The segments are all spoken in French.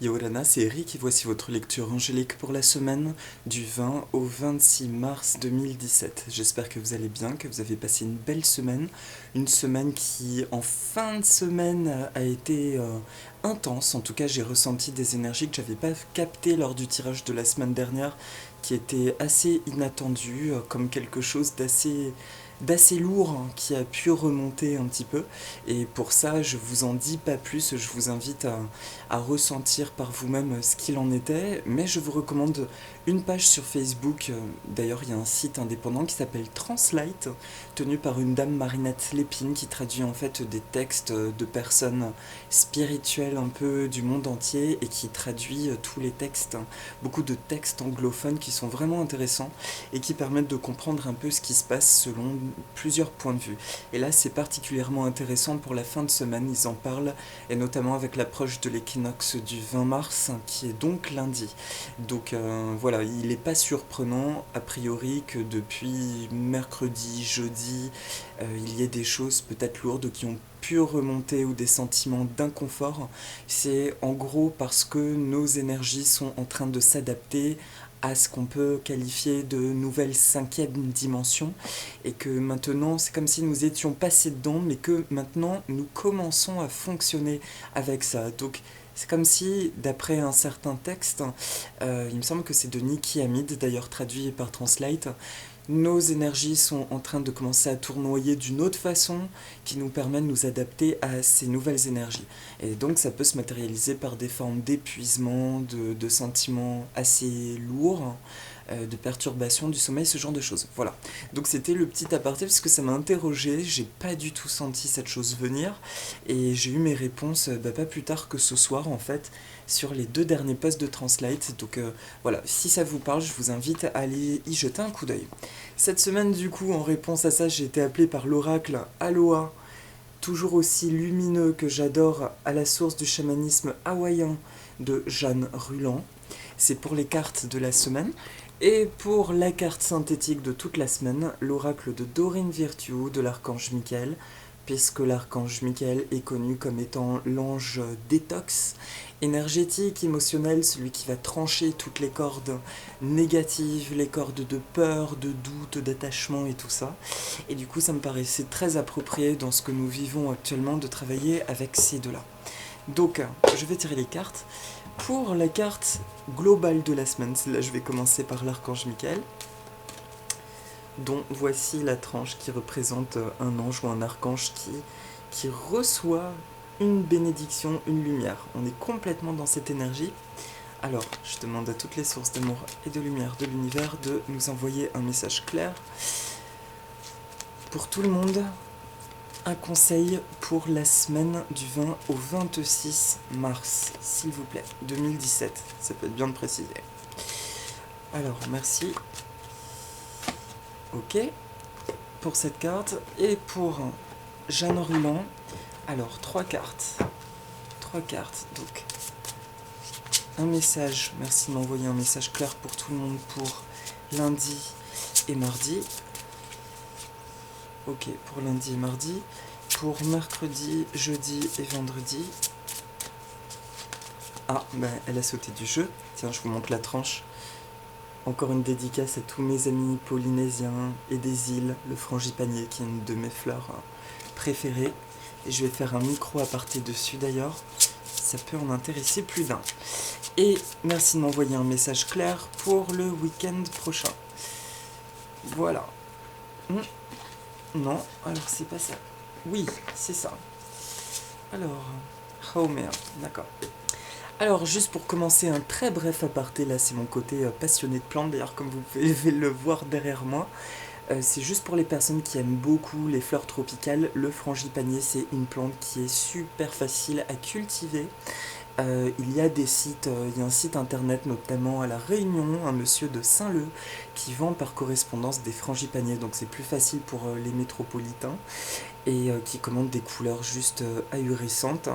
Yorana, c'est Eric et voici votre lecture angélique pour la semaine du 20 au 26 mars 2017. J'espère que vous allez bien, que vous avez passé une semaine qui en fin de semaine a été intense. En tout cas, j'ai ressenti des énergies que j'avais pas captées lors du tirage de la semaine dernière, qui étaient assez inattendues, comme quelque chose d'assez lourd hein, qui a pu remonter un petit peu. Et pour ça, je vous en dis pas plus, je vous invite à ressentir par vous-même ce qu'il en était, mais je vous recommande une page sur Facebook. D'ailleurs, il y a un site indépendant qui s'appelle Translate, tenu par une dame Marinette Lépine qui traduit en fait des textes de personnes spirituelles un peu du monde entier et qui traduit tous les textes, beaucoup de textes anglophones qui sont vraiment intéressants et qui permettent de comprendre un peu ce qui se passe selon plusieurs points de vue. Et là, c'est particulièrement intéressant pour la fin de semaine, ils en parlent, et notamment avec l'approche de l'équinoxe du 20 mars, qui est donc lundi. Donc voilà, il n'est pas surprenant, a priori, que depuis mercredi, jeudi, il y ait des choses peut-être lourdes qui ont pu remonter ou des sentiments d'inconfort. C'est en gros parce que nos énergies sont en train de s'adapter à ce qu'on peut qualifier de nouvelle cinquième dimension et que maintenant c'est comme si nous étions passés dedans mais que maintenant nous commençons à fonctionner avec ça. Donc c'est comme si, d'après un certain texte, il me semble que c'est de Niki Hamid, d'ailleurs traduit par Translate, nos énergies sont en train de commencer à tournoyer d'une autre façon qui nous permet de nous adapter à ces nouvelles énergies. Et donc ça peut se matérialiser par des formes d'épuisement, de sentiments assez lourds, de perturbation du sommeil, ce genre de choses. Voilà. Donc c'était le petit aparté parce que ça m'a interrogé, j'ai pas du tout senti cette chose venir et j'ai eu mes réponses pas plus tard que ce soir en fait sur les deux derniers posts de Translate. Donc voilà, si ça vous parle, je vous invite à aller y jeter un coup d'œil. Cette semaine du coup, en réponse à ça, j'ai été appelé par l'oracle Aloha, toujours aussi lumineux que j'adore, à la source du chamanisme hawaïen de Jeanne Ruland. C'est pour les cartes de la semaine. Et pour la carte synthétique de toute la semaine, l'oracle de Dorine Virtue de l'archange Michael, puisque l'archange Michael est connu comme étant l'ange détox, énergétique, émotionnel, celui qui va trancher toutes les cordes négatives, les cordes de peur, de doute, d'attachement et tout ça. Et du coup, ça me paraissait très approprié dans ce que nous vivons actuellement de travailler avec ces deux-là. Donc, je vais tirer les cartes. Pour la carte globale de la semaine, là je vais commencer par l'archange Michael, dont voici la tranche qui représente un ange ou un archange qui reçoit une bénédiction, une lumière. On est complètement dans cette énergie. Alors, je demande à toutes les sources d'amour et de lumière de l'univers de nous envoyer un message clair pour tout le monde. Un conseil pour la semaine du 20 au 26 mars, s'il vous plaît, 2017, ça peut être bien de préciser. Alors, merci. Ok, pour cette carte. Et pour Jeanne Ruland, alors, trois cartes, donc un message, merci de m'envoyer un message clair pour tout le monde pour lundi et mardi. Ok, pour lundi et mardi. Pour mercredi, jeudi et vendredi. Ah, bah elle a sauté du jeu. Tiens, je vous montre la tranche. Encore une dédicace à tous mes amis polynésiens et des îles, le frangipanier qui est une de mes fleurs préférées. Et je vais faire un micro aparté dessus d'ailleurs. Ça peut en intéresser plus d'un. Et merci de m'envoyer un message clair pour le week-end prochain. Voilà. Non, alors c'est pas ça. Oui, c'est ça. Alors, oh merde, d'accord. Alors, juste pour commencer, un très bref aparté, là c'est mon côté passionné de plantes, d'ailleurs comme vous pouvez le voir derrière moi. C'est juste pour les personnes qui aiment beaucoup les fleurs tropicales, le frangipanier c'est une plante qui est super facile à cultiver. Il y a des sites, il y a un site internet notamment à La Réunion, un monsieur de Saint-Leu qui vend par correspondance des frangipaniers, donc c'est plus facile pour les métropolitains, et qui commande des couleurs juste ahurissantes.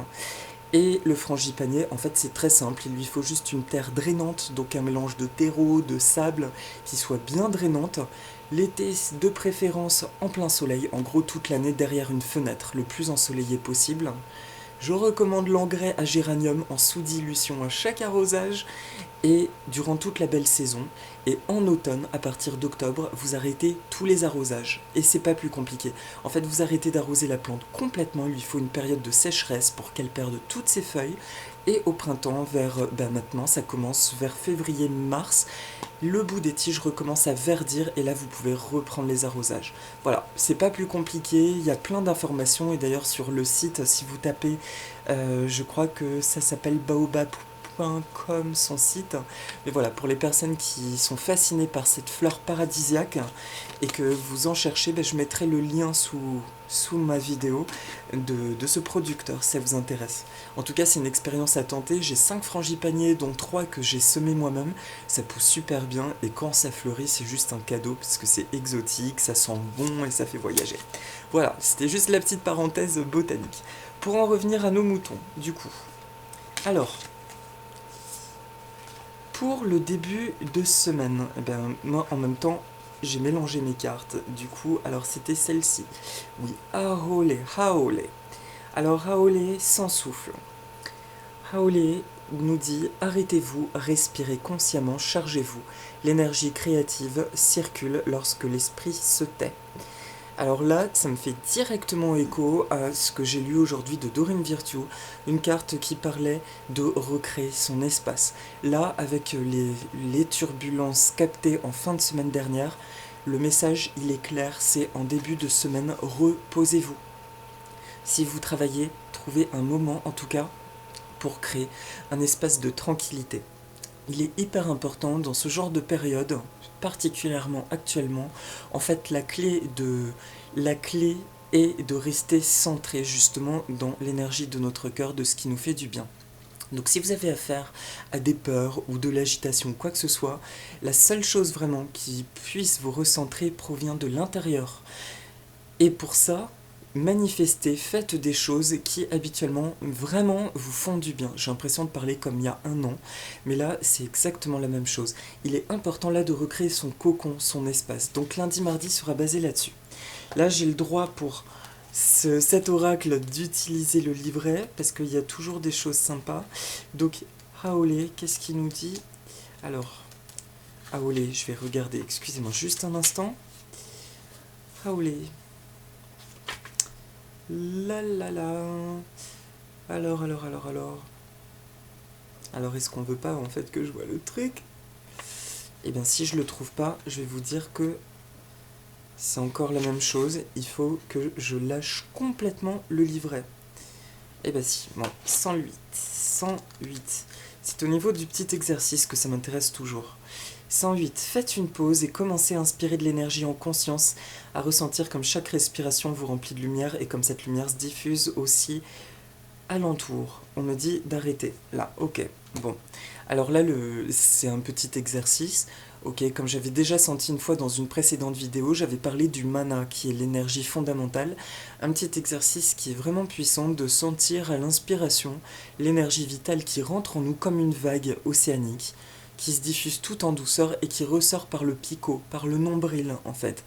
Et le frangipanier, en fait, c'est très simple. Il lui faut juste une terre drainante, donc un mélange de terreau, de sable, qui soit bien drainante. L'été, de préférence en plein soleil, en gros toute l'année derrière une fenêtre, le plus ensoleillé possible. Je recommande l'engrais à géranium en sous-dilution à chaque arrosage et durant toute la belle saison. Et en automne, à partir d'octobre, vous arrêtez tous les arrosages. Et c'est pas plus compliqué. En fait, vous arrêtez d'arroser la plante complètement. Il lui faut une période de sécheresse pour qu'elle perde toutes ses feuilles. Et au printemps, maintenant, ça commence vers février-mars. Le bout des tiges recommence à verdir et là vous pouvez reprendre les arrosages. Voilà, c'est pas plus compliqué, il y a plein d'informations et d'ailleurs sur le site, si vous tapez, je crois que ça s'appelle baobab.com son site. Mais voilà, pour les personnes qui sont fascinées par cette fleur paradisiaque et que vous en cherchez, je mettrai le lien sous ma vidéo de ce producteur si ça vous intéresse. En tout cas, c'est une expérience à tenter. J'ai 5 frangipaniers, dont 3 que j'ai semés moi-même. Ça pousse super bien et quand ça fleurit, c'est juste un cadeau parce que c'est exotique, ça sent bon et ça fait voyager. Voilà, c'était juste la petite parenthèse botanique. Pour en revenir à nos moutons, du coup. Alors, pour le début de semaine, moi en même temps, j'ai mélangé mes cartes. Du coup, alors c'était celle-ci. Oui, Haole, Haole. Alors Haole sans souffle. Haole nous dit arrêtez-vous, respirez consciemment, chargez-vous. L'énergie créative circule lorsque l'esprit se tait. Alors là, ça me fait directement écho à ce que j'ai lu aujourd'hui de Dorine Virtue, une carte qui parlait de recréer son espace. Là, avec les turbulences captées en fin de semaine dernière, le message, il est clair, c'est en début de semaine, reposez-vous. Si vous travaillez, trouvez un moment en tout cas pour créer un espace de tranquillité. Il est hyper important dans ce genre de période, particulièrement actuellement, en fait la clé est de rester centré justement dans l'énergie de notre cœur, de ce qui nous fait du bien. Donc si vous avez affaire à des peurs ou de l'agitation, quoi que ce soit, la seule chose vraiment qui puisse vous recentrer provient de l'intérieur. Et pour ça, manifestez, faites des choses qui habituellement vraiment vous font du bien. J'ai l'impression de parler comme il y a un an, mais là c'est exactement la même chose. Il est important là de recréer son cocon, son espace. Donc lundi, mardi sera basé là-dessus. Là j'ai le droit pour cet oracle d'utiliser le livret, parce qu'il y a toujours des choses sympas. Donc Haole, qu'est-ce qu'il nous dit? Alors, Haole, je vais regarder, excusez-moi juste un instant. Haole. La la la. Alors. Alors, est-ce qu'on veut pas en fait que je vois le truc? Eh bien, si je le trouve pas, je vais vous dire que c'est encore la même chose. Il faut que je lâche complètement le livret. Eh bien si, bon, 108. C'est au niveau du petit exercice que ça m'intéresse toujours. 108. Faites une pause et commencez à inspirer de l'énergie en conscience, à ressentir comme chaque respiration vous remplit de lumière et comme cette lumière se diffuse aussi alentour. On me dit d'arrêter. Là, ok. Bon. Alors là, c'est un petit exercice. Ok, comme j'avais déjà senti une fois dans une précédente vidéo, j'avais parlé du mana, qui est l'énergie fondamentale. Un petit exercice qui est vraiment puissant de sentir à l'inspiration l'énergie vitale qui rentre en nous comme une vague océanique, qui se diffuse tout en douceur et qui ressort par le picot, par le nombril en fait.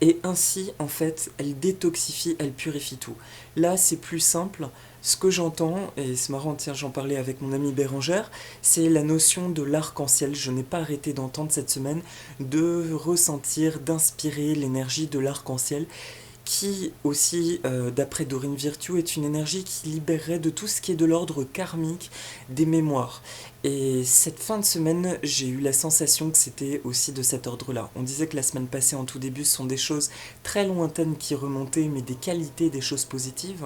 Et ainsi, en fait, elle détoxifie, elle purifie tout. Là, c'est plus simple. Ce que j'entends, et c'est marrant, tiens, j'en parlais avec mon amie Bérangère, c'est la notion de l'arc-en-ciel. Je n'ai pas arrêté d'entendre cette semaine, de ressentir, d'inspirer l'énergie de l'arc-en-ciel, qui aussi, d'après Dorine Virtue, est une énergie qui libérerait de tout ce qui est de l'ordre karmique des mémoires. Et cette fin de semaine, j'ai eu la sensation que c'était aussi de cet ordre-là. On disait que la semaine passée, en tout début, ce sont des choses très lointaines qui remontaient, mais des qualités, des choses positives.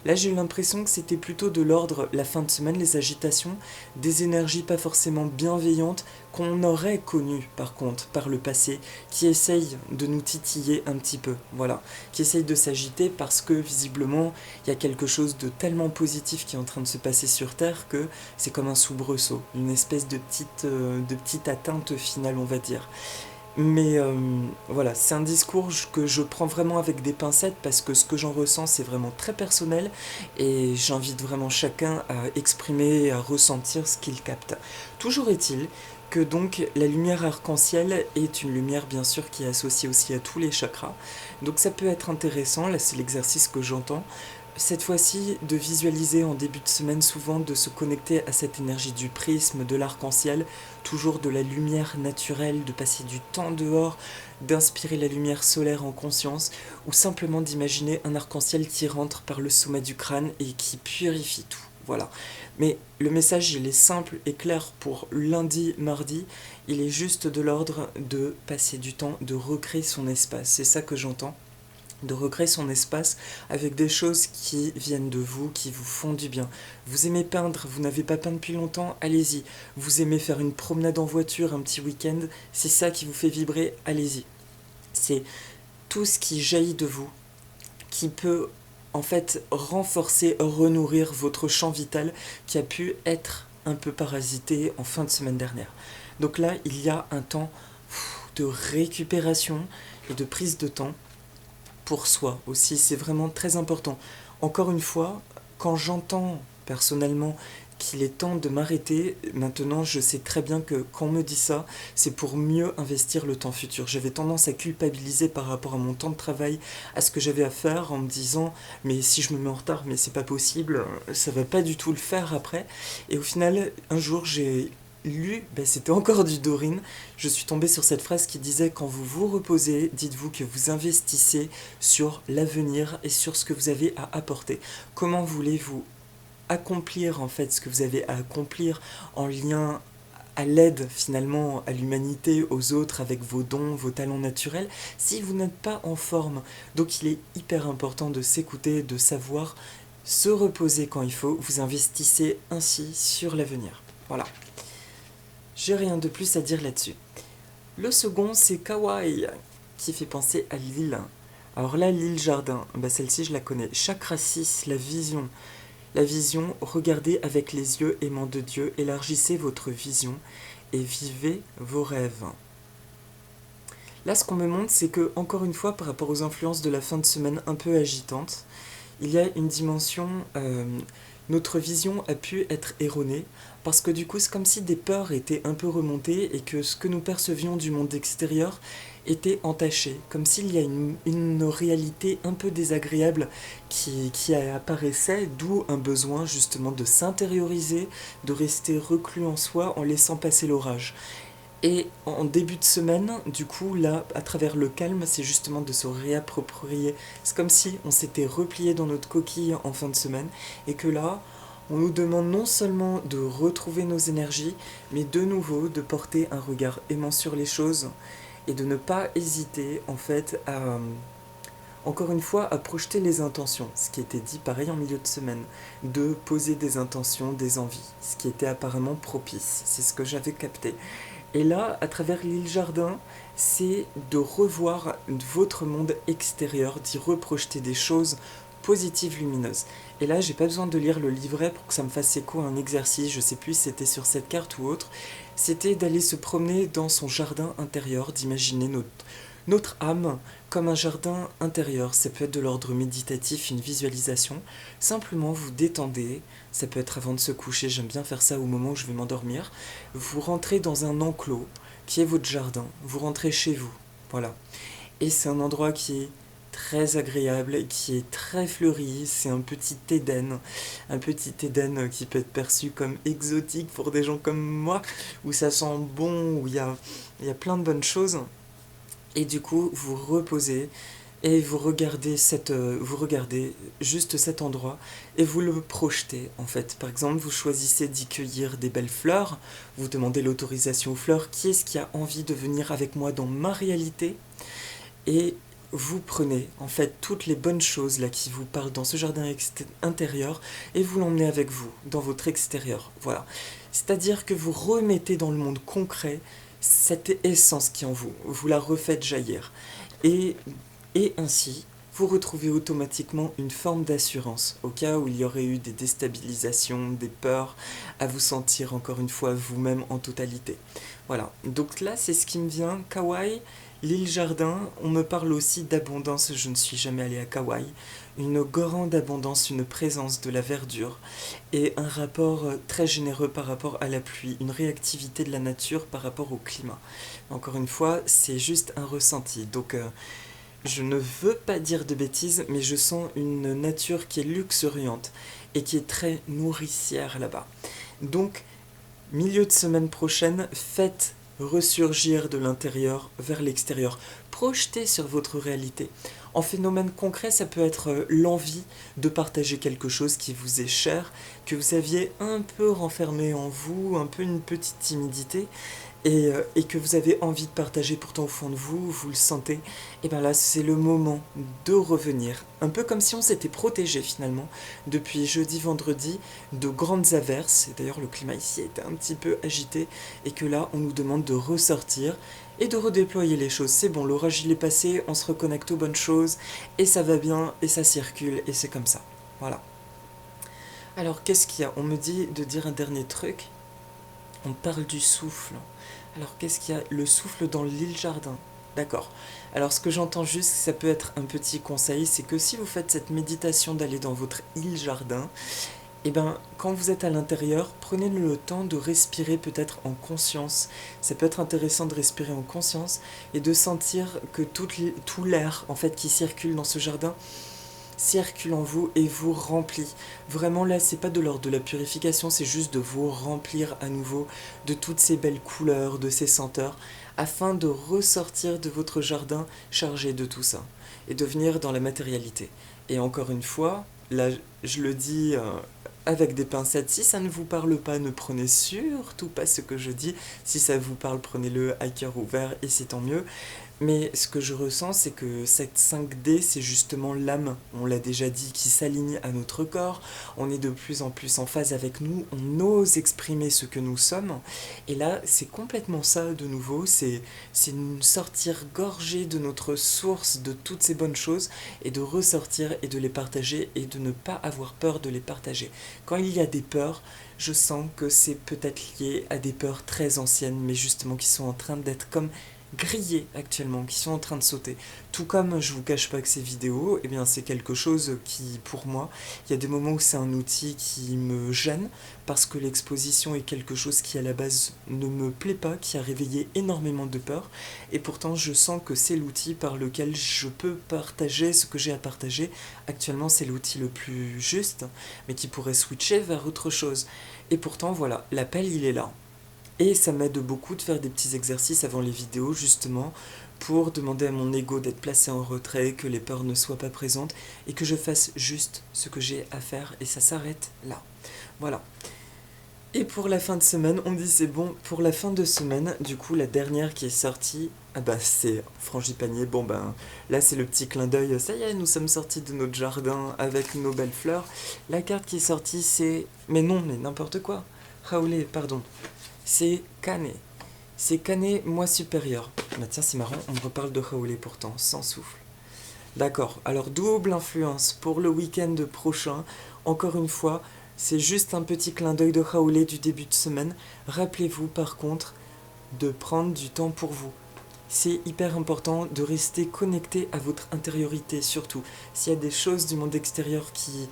Là, j'ai eu l'impression que c'était plutôt de l'ordre, la fin de semaine, les agitations, des énergies pas forcément bienveillantes, qu'on aurait connues, par contre, par le passé, qui essayent de nous titiller un petit peu, voilà, qui essayent de s'agiter parce que, visiblement, il y a quelque chose de tellement positif qui est en train de se passer sur Terre que c'est comme un soubresaut, une espèce de petite atteinte finale, on va dire. Mais voilà, c'est un discours que je prends vraiment avec des pincettes parce que ce que j'en ressens, c'est vraiment très personnel et j'invite vraiment chacun à exprimer et à ressentir ce qu'il capte. Toujours est-il que donc la lumière arc-en-ciel est une lumière bien sûr qui est associée aussi à tous les chakras. Donc ça peut être intéressant, là c'est l'exercice que j'entends, cette fois-ci, de visualiser en début de semaine souvent, de se connecter à cette énergie du prisme, de l'arc-en-ciel, toujours de la lumière naturelle, de passer du temps dehors, d'inspirer la lumière solaire en conscience, ou simplement d'imaginer un arc-en-ciel qui rentre par le sommet du crâne et qui purifie tout. Voilà. Mais le message, il est simple et clair pour lundi, mardi. Il est juste de l'ordre de passer du temps, de recréer son espace. C'est ça que j'entends. De recréer son espace avec des choses qui viennent de vous, qui vous font du bien. Vous aimez peindre, vous n'avez pas peint depuis longtemps, allez-y. Vous aimez faire une promenade en voiture, un petit week-end, c'est ça qui vous fait vibrer, allez-y. C'est tout ce qui jaillit de vous, qui peut en fait renforcer, renourrir votre champ vital qui a pu être un peu parasité en fin de semaine dernière. Donc là, il y a un temps de récupération et de prise de temps pour soi aussi, c'est vraiment très important. Encore une fois, quand j'entends personnellement qu'il est temps de m'arrêter, maintenant je sais très bien que quand on me dit ça, c'est pour mieux investir le temps futur. J'avais tendance à culpabiliser par rapport à mon temps de travail, à ce que j'avais à faire, en me disant mais si je me mets en retard, mais c'est pas possible, ça va pas du tout le faire après. Et au final, un jour j'ai lu, c'était encore du Dorine, je suis tombée sur cette phrase qui disait quand vous vous reposez, dites-vous que vous investissez sur l'avenir et sur ce que vous avez à apporter. Comment voulez-vous accomplir en fait ce que vous avez à accomplir en lien à l'aide finalement à l'humanité, aux autres, avec vos dons, vos talents naturels, si vous n'êtes pas en forme. Donc il est hyper important de s'écouter, de savoir se reposer quand il faut. Vous investissez ainsi sur l'avenir. Voilà. J'ai rien de plus à dire là-dessus. Le second, c'est Kawaii, qui fait penser à l'île. Alors là, l'île jardin, celle-ci je la connais. Chakra 6, la vision. La vision, regardez avec les yeux aimants de Dieu, élargissez votre vision et vivez vos rêves. Là, ce qu'on me montre, c'est que, encore une fois, par rapport aux influences de la fin de semaine un peu agitantes, il y a une dimension, notre vision a pu être erronée, parce que du coup, c'est comme si des peurs étaient un peu remontées et que ce que nous percevions du monde extérieur était entaché, comme s'il y a une réalité un peu désagréable qui apparaissait, d'où un besoin justement de s'intérioriser, de rester reclus en soi en laissant passer l'orage. Et en début de semaine, du coup, là, à travers le calme, c'est justement de se réapproprier. C'est comme si on s'était replié dans notre coquille en fin de semaine, et que là, on nous demande non seulement de retrouver nos énergies, mais de nouveau de porter un regard aimant sur les choses, et de ne pas hésiter, en fait, à, encore une fois, à projeter les intentions, ce qui était dit pareil en milieu de semaine, de poser des intentions, des envies, ce qui était apparemment propice, c'est ce que j'avais capté. Et là, à travers l'île Jardin, c'est de revoir votre monde extérieur, d'y reprojeter des choses positives, lumineuses. Et là, j'ai pas besoin de lire le livret pour que ça me fasse écho à un exercice, je sais plus si c'était sur cette carte ou autre. C'était d'aller se promener dans son jardin intérieur, d'imaginer notre âme comme un jardin intérieur. Ça peut être de l'ordre méditatif, une visualisation. Simplement, vous détendez. Ça peut être avant de se coucher, j'aime bien faire ça au moment où je vais m'endormir. Vous rentrez dans un enclos qui est votre jardin. Vous rentrez chez vous. Voilà. Et c'est un endroit qui est très agréable, qui est très fleuri. C'est un petit Éden. Un petit Éden qui peut être perçu comme exotique pour des gens comme moi, où ça sent bon, où il y a plein de bonnes choses. Et du coup, vous reposez et vous regardez juste cet endroit et vous le projetez en fait. Par exemple, vous choisissez d'y cueillir des belles fleurs, vous demandez l'autorisation aux fleurs, qui est-ce qui a envie de venir avec moi dans ma réalité, et vous prenez en fait toutes les bonnes choses là qui vous parlent dans ce jardin intérieur et vous l'emmenez avec vous dans votre extérieur. Voilà. C'est-à-dire que vous remettez dans le monde concret cette essence qui est en vous, vous la refaites jaillir. Et, et ainsi, vous retrouvez automatiquement une forme d'assurance, au cas où il y aurait eu des déstabilisations, des peurs, à vous sentir encore une fois vous-même en totalité. Voilà, donc là c'est ce qui me vient, Kauai, l'île Jardin, on me parle aussi d'abondance, je ne suis jamais allé à Kauai, une grande abondance, une présence de la verdure et un rapport très généreux par rapport à la pluie, une réactivité de la nature par rapport au climat. Encore une fois, c'est juste un ressenti, donc je ne veux pas dire de bêtises, mais je sens une nature qui est luxuriante et qui est très nourricière là-bas. Donc, milieu de semaine prochaine, faites ressurgir de l'intérieur vers l'extérieur. Projetez sur votre réalité. En phénomène concret, ça peut être l'envie de partager quelque chose qui vous est cher, que vous aviez un peu renfermé en vous, un peu une petite timidité, et que vous avez envie de partager pourtant au fond de vous, vous le sentez, et bien là c'est le moment de revenir. Un peu comme si on s'était protégé finalement depuis jeudi, vendredi de grandes averses, et d'ailleurs le climat ici était un petit peu agité, et que là on nous demande de ressortir et de redéployer les choses. C'est bon, l'orage il est passé, on se reconnecte aux bonnes choses, et ça va bien, et ça circule, et c'est comme ça. Voilà. Alors qu'est-ce qu'il y a? On me dit de dire un dernier truc. On parle du souffle. Alors qu'est-ce qu'il y a? Le souffle dans l'île jardin. D'accord. Alors ce que j'entends juste, ça peut être un petit conseil, c'est que si vous faites cette méditation d'aller dans votre île jardin, et ben quand vous êtes à l'intérieur, prenez le temps de respirer peut-être en conscience. Ça peut être intéressant de respirer en conscience et de sentir que tout l'air en fait qui circule dans ce jardin circule en vous et vous remplit. Vraiment là, c'est pas de l'ordre de la purification, c'est juste de vous remplir à nouveau de toutes ces belles couleurs, de ces senteurs, afin de ressortir de votre jardin chargé de tout ça et de venir dans la matérialité. Et encore une fois, là, je le dis avec des pincettes, si ça ne vous parle pas, ne prenez surtout pas ce que je dis. Si ça vous parle, prenez-le à cœur ouvert et c'est tant mieux. Mais ce que je ressens, c'est que cette 5D, c'est justement l'âme, on l'a déjà dit, qui s'aligne à notre corps. On est de plus en plus en phase avec nous, on ose exprimer ce que nous sommes. Et là, c'est complètement ça de nouveau, c'est sortir gorgé de notre source de toutes ces bonnes choses et de ressortir et de les partager et de ne pas avoir peur de les partager. Quand il y a des peurs, je sens que c'est peut-être lié à des peurs très anciennes, mais justement qui sont en train d'être comme grillés actuellement, qui sont en train de sauter. Tout comme je vous cache pas que ces vidéos, eh bien c'est quelque chose qui, pour moi, il y a des moments où c'est un outil qui me gêne, parce que l'exposition est quelque chose qui à la base ne me plaît pas, qui a réveillé énormément de peur, et pourtant je sens que c'est l'outil par lequel je peux partager ce que j'ai à partager. Actuellement c'est l'outil le plus juste, mais qui pourrait switcher vers autre chose. Et pourtant voilà, l'appel il est là. Et ça m'aide beaucoup de faire des petits exercices avant les vidéos, justement, pour demander à mon ego d'être placé en retrait, que les peurs ne soient pas présentes, et que je fasse juste ce que j'ai à faire, et ça s'arrête là. Voilà. Et pour la fin de semaine, on me dit c'est bon, pour la fin de semaine, du coup, la dernière qui est sortie, ah bah c'est Frangipanier, bon ben, là c'est le petit clin d'œil, ça y est, nous sommes sortis de notre jardin avec nos belles fleurs. La carte qui est sortie, c'est... Mais non, mais n'importe quoi. Raoulé, pardon. C'est Canet. C'est Canet, moi supérieur. Bah tiens, c'est marrant, on me reparle de Raoulé pourtant, sans souffle. D'accord, alors double influence pour le week-end prochain. Encore une fois, c'est juste un petit clin d'œil de Raoulé du début de semaine. Rappelez-vous par contre de prendre du temps pour vous. C'est hyper important de rester connecté à votre intériorité surtout. S'il y a des choses du monde extérieur qui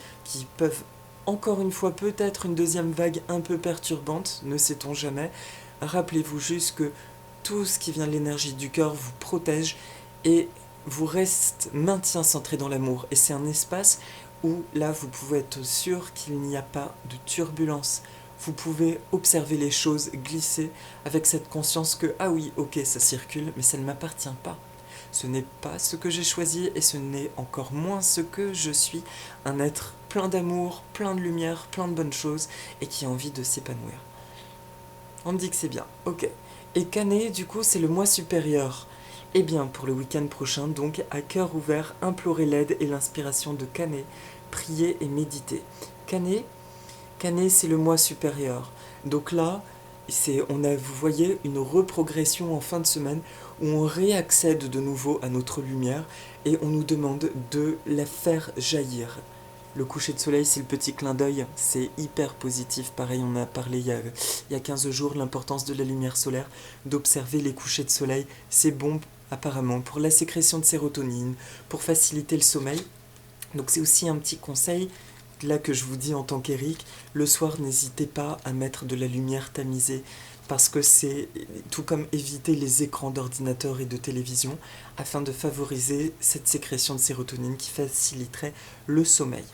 peuvent encore une fois peut-être une deuxième vague un peu perturbante, ne sait-on jamais, rappelez-vous juste que tout ce qui vient de l'énergie du cœur vous protège et vous maintient centré dans l'amour. Et c'est un espace où là vous pouvez être sûr qu'il n'y a pas de turbulence. Vous pouvez observer les choses glisser avec cette conscience que ah oui, ok, ça circule, mais ça ne m'appartient pas. Ce n'est pas ce que j'ai choisi et ce n'est encore moins ce que je suis, un être plein d'amour, plein de lumière, plein de bonnes choses et qui a envie de s'épanouir. On me dit que c'est bien, ok. Et Canet, du coup, c'est le moi supérieur. Eh bien, pour le week-end prochain, donc, à cœur ouvert, implorez l'aide et l'inspiration de Canet, priez et méditez. Canet, c'est le moi supérieur. Donc là, vous voyez, une reprogression en fin de semaine où on réaccède de nouveau à notre lumière et on nous demande de la faire jaillir. Le coucher de soleil, c'est le petit clin d'œil, c'est hyper positif. Pareil, on a parlé il y a 15 jours, l'importance de la lumière solaire, d'observer les couchers de soleil. C'est bon, apparemment, pour la sécrétion de sérotonine, pour faciliter le sommeil. Donc c'est aussi un petit conseil là que je vous dis en tant qu'Eric, le soir, n'hésitez pas à mettre de la lumière tamisée, parce que c'est tout comme éviter les écrans d'ordinateur et de télévision, afin de favoriser cette sécrétion de sérotonine qui faciliterait le sommeil.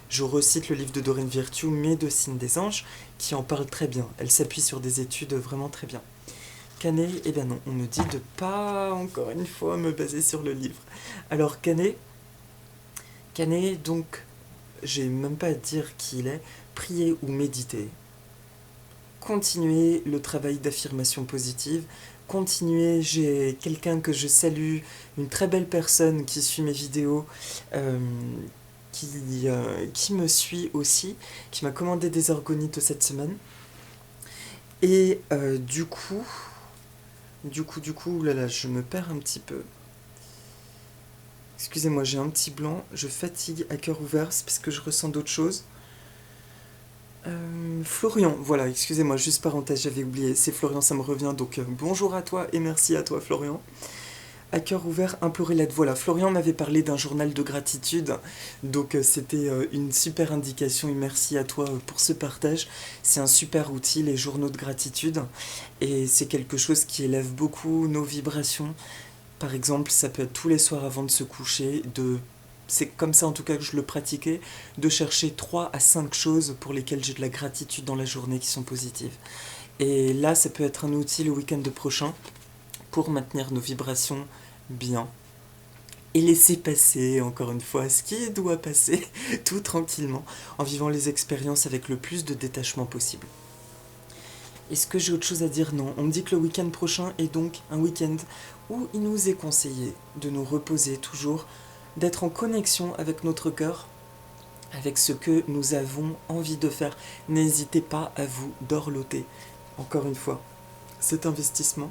Je recite le livre de Doreen Virtue, Médecine des anges, qui en parle très bien. Elle s'appuie sur des études vraiment très bien. Canet, eh bien non, on me dit de pas, encore une fois, me baser sur le livre. Alors Canet, donc, j'ai même pas à dire qui il est, prier ou méditer. Continuez le travail d'affirmation positive. Continuez, j'ai quelqu'un que je salue, une très belle personne qui suit mes vidéos, euh, qui me suit aussi, qui m'a commandé des orgonites cette semaine. Et oulala, je me perds un petit peu. Excusez-moi, j'ai un petit blanc, je fatigue à cœur ouvert, c'est parce que je ressens d'autres choses. Florian, voilà, excusez-moi, juste parenthèse, j'avais oublié, c'est Florian, ça me revient, donc bonjour à toi et merci à toi Florian. À cœur ouvert, implorer l'aide. Voilà, Florian m'avait parlé d'un journal de gratitude, donc c'était une super indication et merci à toi pour ce partage. C'est un super outil, les journaux de gratitude, et c'est quelque chose qui élève beaucoup nos vibrations. Par exemple, ça peut être tous les soirs avant de se coucher, c'est comme ça en tout cas que je le pratiquais, de chercher 3 à 5 choses pour lesquelles j'ai de la gratitude dans la journée qui sont positives. Et là, ça peut être un outil le week-end prochain pour maintenir nos vibrations bien et laisser passer, encore une fois, ce qui doit passer tout tranquillement en vivant les expériences avec le plus de détachement possible. Est-ce que j'ai autre chose à dire? Non. On me dit que le week-end prochain est donc un week-end où il nous est conseillé de nous reposer toujours, d'être en connexion avec notre cœur, avec ce que nous avons envie de faire. N'hésitez pas à vous dorloter. Encore une fois, cet investissement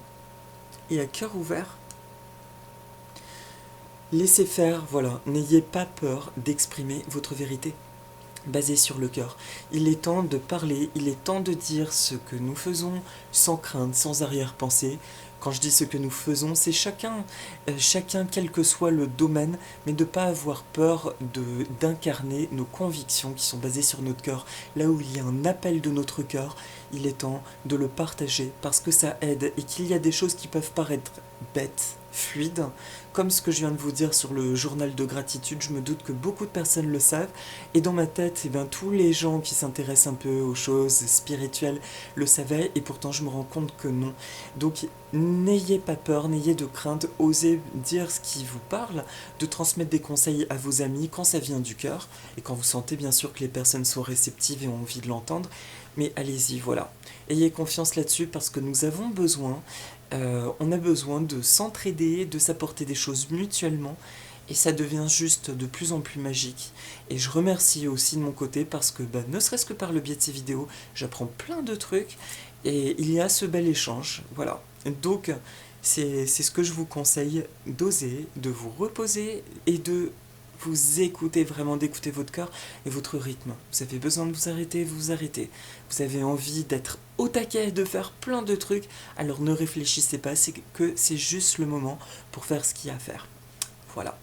et à cœur ouvert, laissez faire, voilà, n'ayez pas peur d'exprimer votre vérité basée sur le cœur. Il est temps de parler, il est temps de dire ce que nous faisons sans crainte, sans arrière-pensée. Quand je dis ce que nous faisons, c'est chacun, quel que soit le domaine, mais de ne pas avoir peur d'incarner nos convictions qui sont basées sur notre cœur. Là où il y a un appel de notre cœur, il est temps de le partager parce que ça aide et qu'il y a des choses qui peuvent paraître bêtes, fluides, comme ce que je viens de vous dire sur le journal de gratitude. Je me doute que beaucoup de personnes le savent et dans ma tête, tous les gens qui s'intéressent un peu aux choses spirituelles le savaient et pourtant je me rends compte que non. Donc n'ayez pas peur, n'ayez de crainte, osez dire ce qui vous parle, de transmettre des conseils à vos amis quand ça vient du cœur et quand vous sentez bien sûr que les personnes sont réceptives et ont envie de l'entendre. Mais allez-y, voilà. Ayez confiance là-dessus parce que nous avons besoin, on a besoin de s'entraider, de s'apporter des choses mutuellement et ça devient juste de plus en plus magique. Et je remercie aussi de mon côté parce que ne serait-ce que par le biais de ces vidéos, j'apprends plein de trucs et il y a ce bel échange, voilà. Donc c'est ce que je vous conseille, d'oser, de vous reposer et de vous écoutez vraiment, d'écouter votre cœur et votre rythme. Vous avez besoin de vous arrêter, vous arrêtez. Vous avez envie d'être au taquet, de faire plein de trucs, alors ne réfléchissez pas, c'est que c'est juste le moment pour faire ce qu'il y a à faire. Voilà.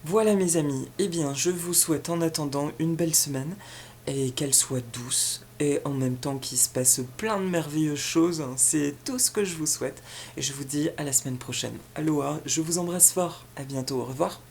Voilà mes amis, eh bien je vous souhaite en attendant une belle semaine et qu'elle soit douce et en même temps qu'il se passe plein de merveilleuses choses, c'est tout ce que je vous souhaite et je vous dis à la semaine prochaine. Aloha, je vous embrasse fort, à bientôt, au revoir.